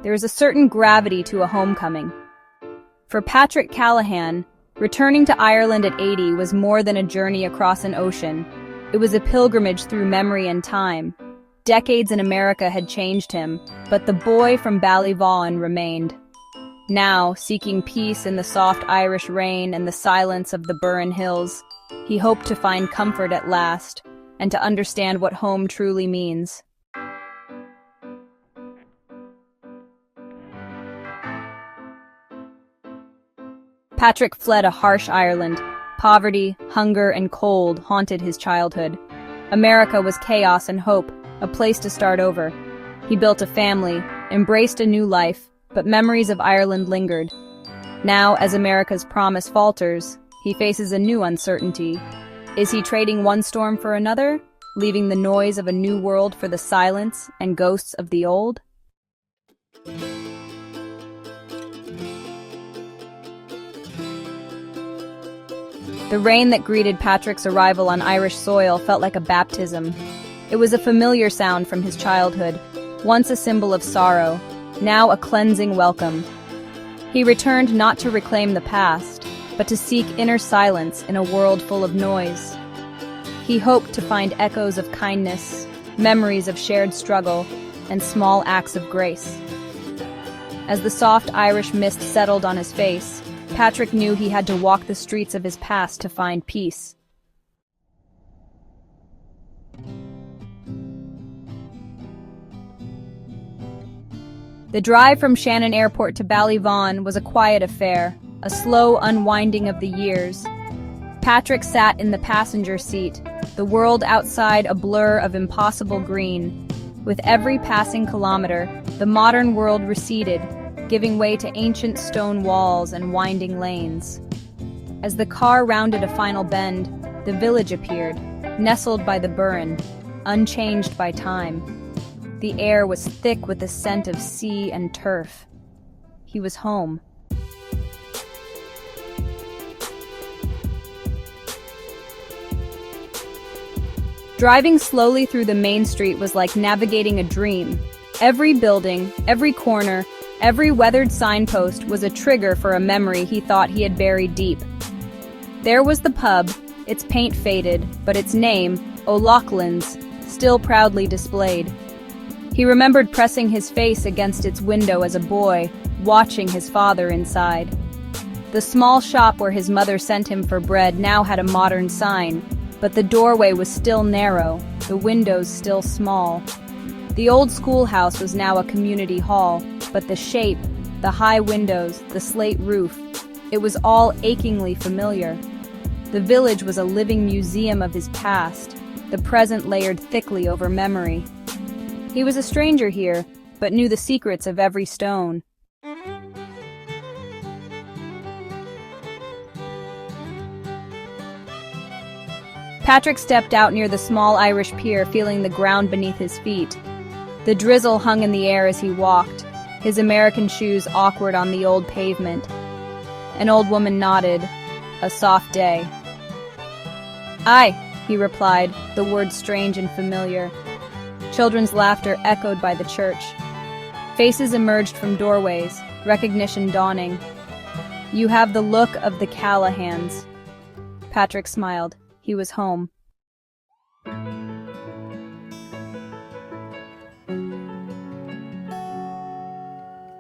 There is a certain gravity to a homecoming. For Patrick Callahan, returning to Ireland at 80 was more than a journey across an ocean. It was a pilgrimage through memory and time. Decades in America had changed him, but the boy from Ballyvaughan remained. Now, seeking peace in the soft Irish rain and the silence of the Burren Hills, he hoped to find comfort at last, and to understand what home truly means. Patrick fled a harsh Ireland. Poverty, hunger, and cold haunted his childhood. America was chaos and hope, a place to start over. He built a family, embraced a new life, but memories of Ireland lingered. Now, as America's promise falters, he faces a new uncertainty. Is he trading one storm for another, leaving the noise of a new world for the silence and ghosts of the old? The rain that greeted Patrick's arrival on Irish soil felt like a baptism. It was a familiar sound from his childhood, once a symbol of sorrow, now a cleansing welcome. He returned not to reclaim the past, but to seek inner silence in a world full of noise. He hoped to find echoes of kindness, memories of shared struggle, and small acts of grace. As the soft Irish mist settled on his face, Patrick knew he had to walk the streets of his past to find peace. The drive from Shannon Airport to Ballyvaughan was a quiet affair, a slow unwinding of the years. Patrick sat in the passenger seat, the world outside a blur of impossible green. With every passing kilometer, the modern world receded, giving way to ancient stone walls and winding lanes. As the car rounded a final bend, the village appeared, nestled by the Burren, unchanged by time. The air was thick with the scent of sea and turf. He was home. Driving slowly through the main street was like navigating a dream. Every building, every corner, every weathered signpost was a trigger for a memory he thought he had buried deep. There was the pub, its paint faded, but its name, O'Loughlin's, still proudly displayed. He remembered pressing his face against its window as a boy, watching his father inside. The small shop where his mother sent him for bread now had a modern sign, but the doorway was still narrow, the windows still small. The old schoolhouse was now a community hall, but the shape, the high windows, the slate roof, it was all achingly familiar. The village was a living museum of his past, the present layered thickly over memory. He was a stranger here, but knew the secrets of every stone. Patrick stepped out near the small Irish pier, feeling the ground beneath his feet. The drizzle hung in the air as he walked, his American shoes awkward on the old pavement. An old woman nodded. A soft day. "Aye," he replied, the words strange and familiar. Children's laughter echoed by the church. Faces emerged from doorways, recognition dawning. "You have the look of the Callahans." Patrick smiled. He was home.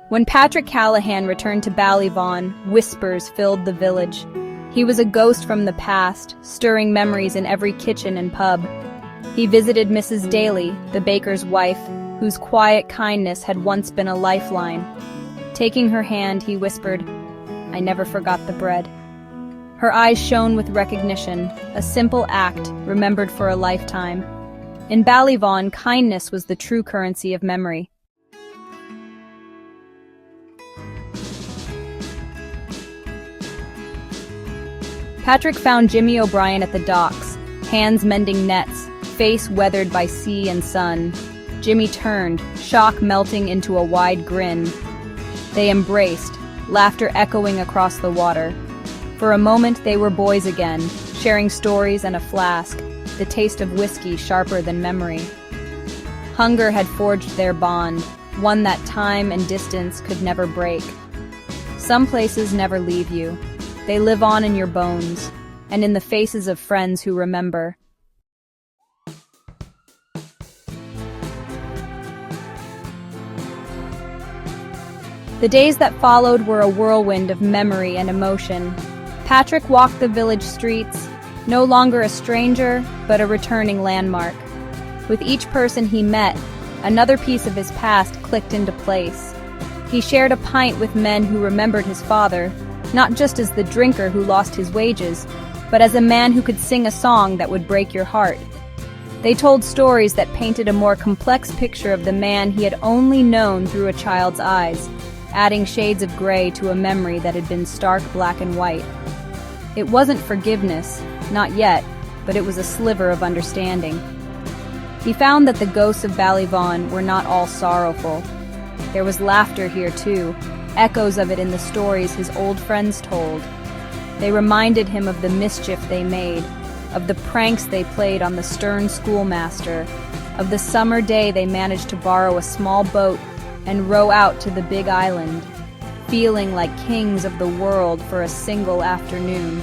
When Patrick Callahan returned to Ballyvaughan, whispers filled the village. He was a ghost from the past, stirring memories in every kitchen and pub. He visited Mrs. Daly, the baker's wife, whose quiet kindness had once been a lifeline. Taking her hand, he whispered, "I never forgot the bread." Her eyes shone with recognition, a simple act remembered for a lifetime. In Ballyvaughan, kindness was the true currency of memory. Patrick found Jimmy O'Brien at the docks, hands mending nets, face weathered by sea and sun. Jimmy turned, shock melting into a wide grin. They embraced, laughter echoing across the water. For a moment they were boys again, sharing stories and a flask, the taste of whiskey sharper than memory. Hunger had forged their bond, one that time and distance could never break. Some places never leave you. They live on in your bones, and in the faces of friends who remember. The days that followed were a whirlwind of memory and emotion. Patrick walked the village streets, no longer a stranger, but a returning landmark. With each person he met, another piece of his past clicked into place. He shared a pint with men who remembered his father, not just as the drinker who lost his wages, but as a man who could sing a song that would break your heart. They told stories that painted a more complex picture of the man he had only known through a child's eyes, adding shades of gray to a memory that had been stark black and white. It wasn't forgiveness, not yet, but it was a sliver of understanding. He found that the ghosts of Ballyvaughan were not all sorrowful. There was laughter here too, echoes of it in the stories his old friends told. They reminded him of the mischief they made, of the pranks they played on the stern schoolmaster, of the summer day they managed to borrow a small boat and row out to the Big Island, feeling like kings of the world for a single afternoon.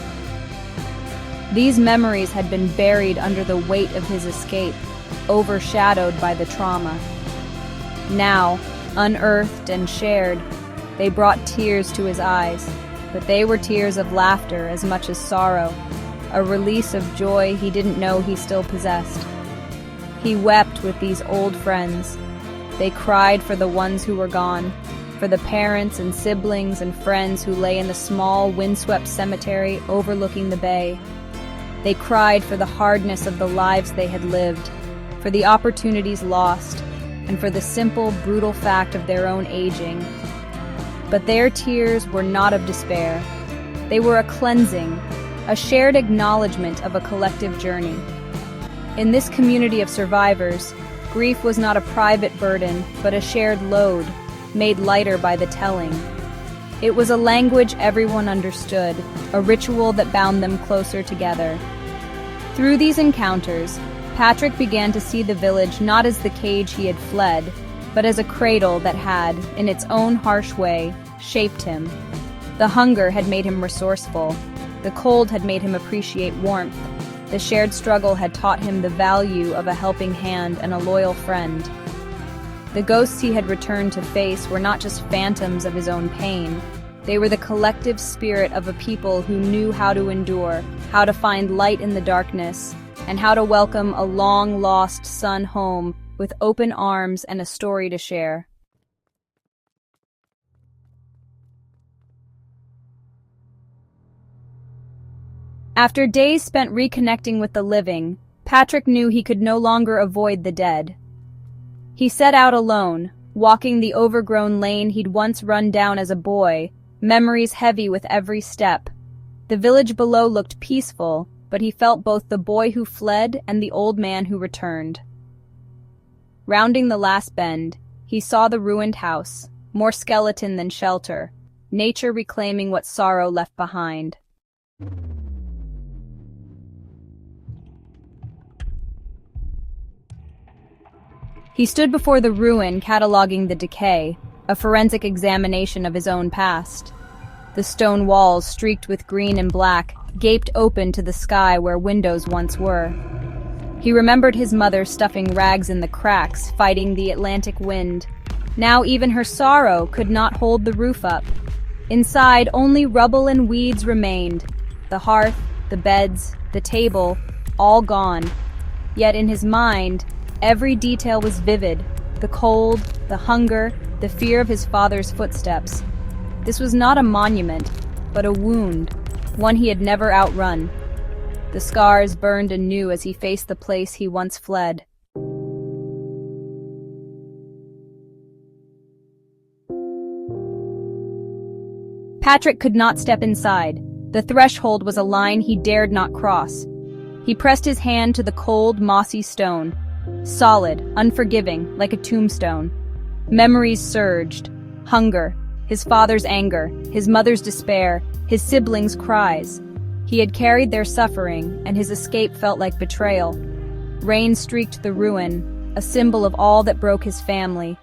These memories had been buried under the weight of his escape, overshadowed by the trauma. Now, unearthed and shared, they brought tears to his eyes, but they were tears of laughter as much as sorrow, a release of joy he didn't know he still possessed. He wept with these old friends. They cried for the ones who were gone, for the parents and siblings and friends who lay in the small, windswept cemetery overlooking the bay. They cried for the hardness of the lives they had lived, for the opportunities lost, and for the simple, brutal fact of their own aging. But their tears were not of despair. They were a cleansing, a shared acknowledgement of a collective journey. In this community of survivors, grief was not a private burden, but a shared load, made lighter by the telling. It was a language everyone understood, a ritual that bound them closer together. Through these encounters, Patrick began to see the village not as the cage he had fled, but as a cradle that had, in its own harsh way, shaped him. The hunger had made him resourceful. The cold had made him appreciate warmth. The shared struggle had taught him the value of a helping hand and a loyal friend. The ghosts he had returned to face were not just phantoms of his own pain. They were the collective spirit of a people who knew how to endure, how to find light in the darkness, and how to welcome a long-lost son home with open arms and a story to share. After days spent reconnecting with the living, Patrick knew he could no longer avoid the dead. He set out alone, walking the overgrown lane he'd once run down as a boy, memories heavy with every step. The village below looked peaceful, but he felt both the boy who fled and the old man who returned. Rounding the last bend, he saw the ruined house, more skeleton than shelter, nature reclaiming what sorrow left behind. He stood before the ruin, cataloging the decay, a forensic examination of his own past. The stone walls, streaked with green and black, gaped open to the sky where windows once were. He remembered his mother stuffing rags in the cracks, fighting the Atlantic wind. Now even her sorrow could not hold the roof up. Inside, only rubble and weeds remained. The hearth, the beds, the table, all gone. Yet in his mind, every detail was vivid. The cold, the hunger, the fear of his father's footsteps. This was not a monument, but a wound, one he had never outrun. The scars burned anew as he faced the place he once fled. Patrick could not step inside. The threshold was a line he dared not cross. He pressed his hand to the cold, mossy stone. Solid, unforgiving, like a tombstone. Memories surged. Hunger, his father's anger, his mother's despair, his siblings' cries. He had carried their suffering, and his escape felt like betrayal. Rain streaked the ruin, a symbol of all that broke his family.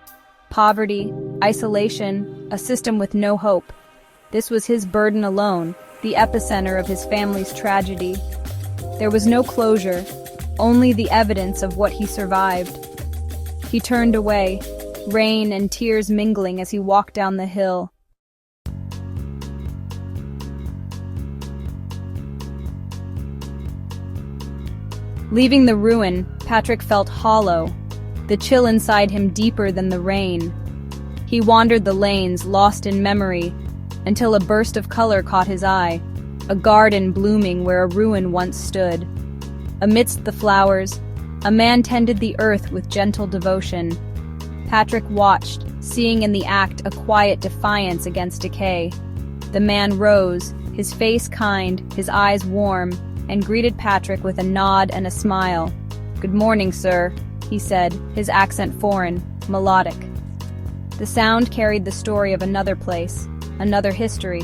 Poverty, isolation, a system with no hope. This was his burden alone, the epicenter of his family's tragedy. There was no closure, only the evidence of what he survived. He turned away, rain and tears mingling as he walked down the hill. Leaving the ruin, Patrick felt hollow, the chill inside him deeper than the rain. He wandered the lanes, lost in memory, until a burst of color caught his eye, a garden blooming where a ruin once stood. Amidst the flowers, a man tended the earth with gentle devotion. Patrick watched, seeing in the act a quiet defiance against decay. The man rose, his face kind, his eyes warm, and greeted Patrick with a nod and a smile. "Good morning, sir," he said, his accent foreign, melodic. The sound carried the story of another place, another history.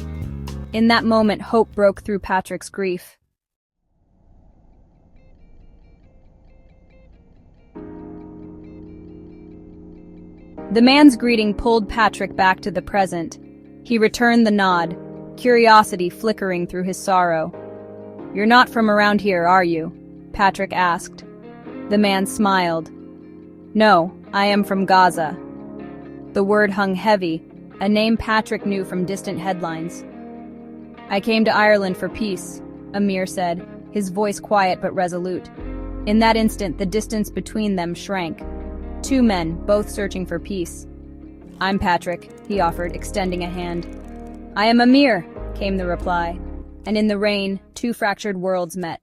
In that moment, hope broke through Patrick's grief. The man's greeting pulled Patrick back to the present. He returned the nod, curiosity flickering through his sorrow. "You're not from around here, are you?" Patrick asked. The man smiled. "No, I am from Gaza." The word hung heavy, a name Patrick knew from distant headlines. "I came to Ireland for peace," Amir said, his voice quiet but resolute. In that instant, the distance between them shrank. Two men, both searching for peace. "I'm Patrick," he offered, extending a hand. "I am Amir," came the reply. And in the rain, two fractured worlds met.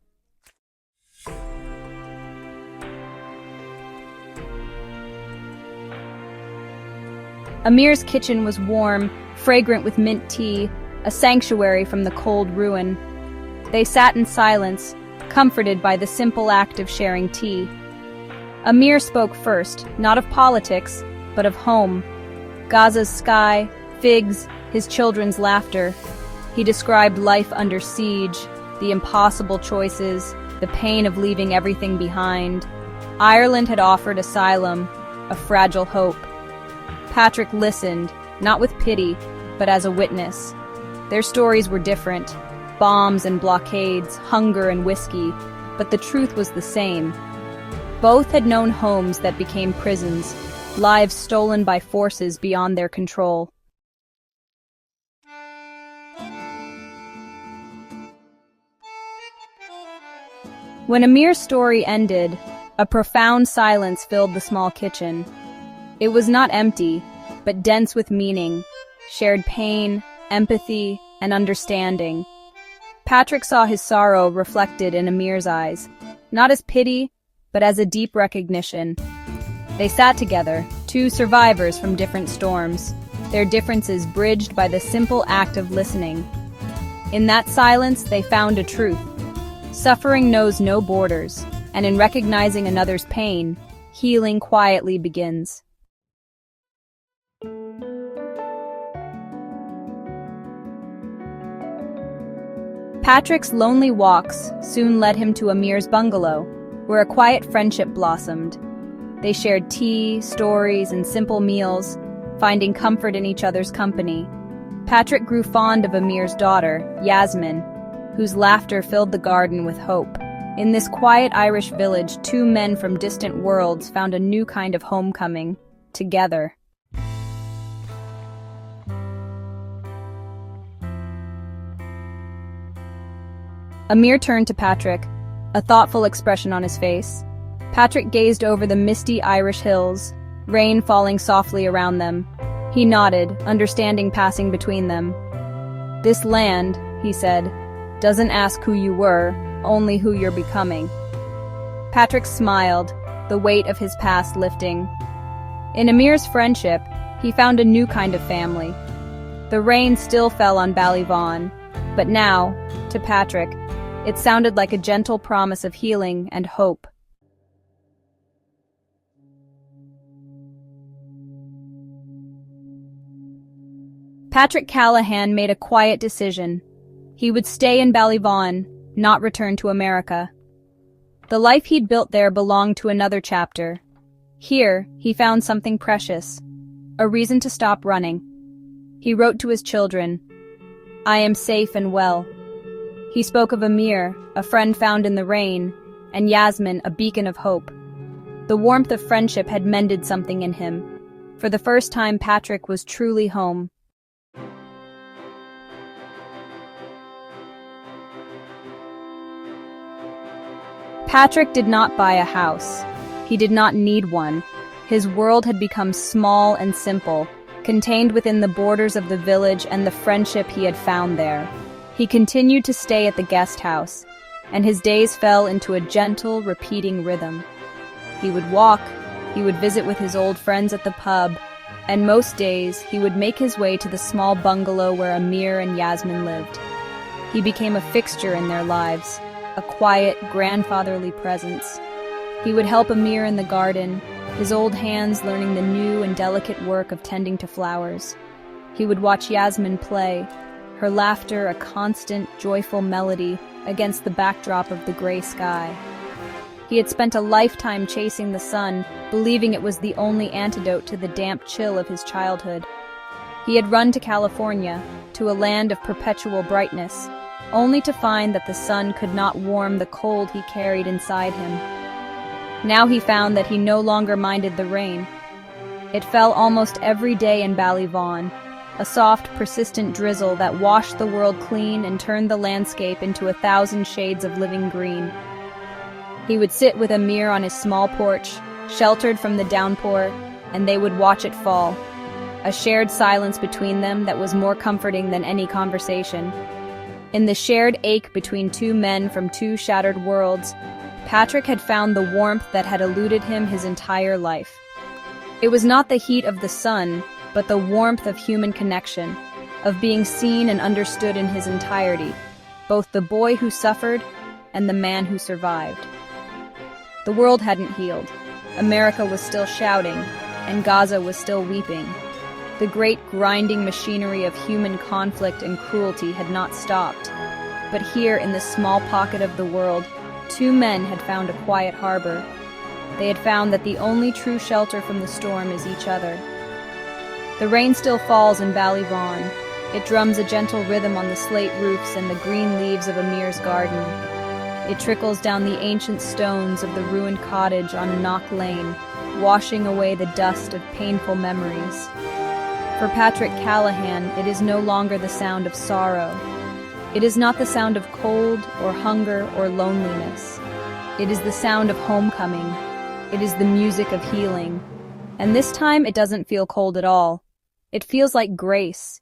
Amir's kitchen was warm, fragrant with mint tea, a sanctuary from the cold ruin. They sat in silence, comforted by the simple act of sharing tea. Amir spoke first, not of politics, but of home. Gaza's sky, figs, his children's laughter. He described life under siege, the impossible choices, the pain of leaving everything behind. Ireland had offered asylum, a fragile hope. Patrick listened, not with pity, but as a witness. Their stories were different, bombs and blockades, hunger and whiskey, but the truth was the same. Both had known homes that became prisons, lives stolen by forces beyond their control. When Amir's story ended, a profound silence filled the small kitchen. It was not empty, but dense with meaning, shared pain, empathy, and understanding. Patrick saw his sorrow reflected in Amir's eyes, not as pity, but as a deep recognition. They sat together, two survivors from different storms, their differences bridged by the simple act of listening. In that silence, they found a truth. Suffering knows no borders, and in recognizing another's pain, healing quietly begins. Patrick's lonely walks soon led him to Amir's bungalow, where a quiet friendship blossomed. They shared tea, stories, and simple meals, finding comfort in each other's company. Patrick grew fond of Amir's daughter, Yasmin, whose laughter filled the garden with hope. In this quiet Irish village, two men from distant worlds found a new kind of homecoming, together. Amir turned to Patrick, a thoughtful expression on his face. Patrick gazed over the misty Irish hills, rain falling softly around them. He nodded, understanding passing between them. "This land," he said, "doesn't ask who you were, only who you're becoming." Patrick smiled, the weight of his past lifting. In Amir's friendship, he found a new kind of family. The rain still fell on Ballyvaughan, but now, to Patrick, it sounded like a gentle promise of healing and hope. Patrick Callahan made a quiet decision. He would stay in Ballyvaughan, not return to America. The life he'd built there belonged to another chapter. Here, he found something precious. a reason to stop running. He wrote to his children, "I am safe and well." He spoke of Amir, a friend found in the rain, and Yasmin, a beacon of hope. The warmth of friendship had mended something in him. For the first time, Patrick was truly home. Patrick did not buy a house. He did not need one. His world had become small and simple, contained within the borders of the village and the friendship he had found there. He continued to stay at the guest house, and his days fell into a gentle, repeating rhythm. He would walk, he would visit with his old friends at the pub, and most days he would make his way to the small bungalow where Amir and Yasmin lived. He became a fixture in their lives, a quiet, grandfatherly presence. He would help Amir in the garden, his old hands learning the new and delicate work of tending to flowers. He would watch Yasmin play, her laughter a constant, joyful melody against the backdrop of the gray sky. He had spent a lifetime chasing the sun, believing it was the only antidote to the damp chill of his childhood. He had run to California, to a land of perpetual brightness, only to find that the sun could not warm the cold he carried inside him. Now he found that he no longer minded the rain. It fell almost every day in Ballyvaughan, a soft, persistent drizzle that washed the world clean and turned the landscape into 1,000 shades of living green. He would sit with Amir on his small porch, sheltered from the downpour, and they would watch it fall, a shared silence between them that was more comforting than any conversation. In the shared ache between two men from two shattered worlds, Patrick had found the warmth that had eluded him his entire life. It was not the heat of the sun, but the warmth of human connection, of being seen and understood in his entirety, both the boy who suffered and the man who survived. The world hadn't healed. America was still shouting, and Gaza was still weeping. The great grinding machinery of human conflict and cruelty had not stopped. But here, in this small pocket of the world, two men had found a quiet harbor. They had found that the only true shelter from the storm is each other. The rain still falls in Ballyvaughan. It drums a gentle rhythm on the slate roofs and the green leaves of Amir's garden. It trickles down the ancient stones of the ruined cottage on Knock Lane, washing away the dust of painful memories. For Patrick Callahan, it is no longer the sound of sorrow. It is not the sound of cold or hunger or loneliness. It is the sound of homecoming. It is the music of healing. And this time it doesn't feel cold at all. It feels like grace.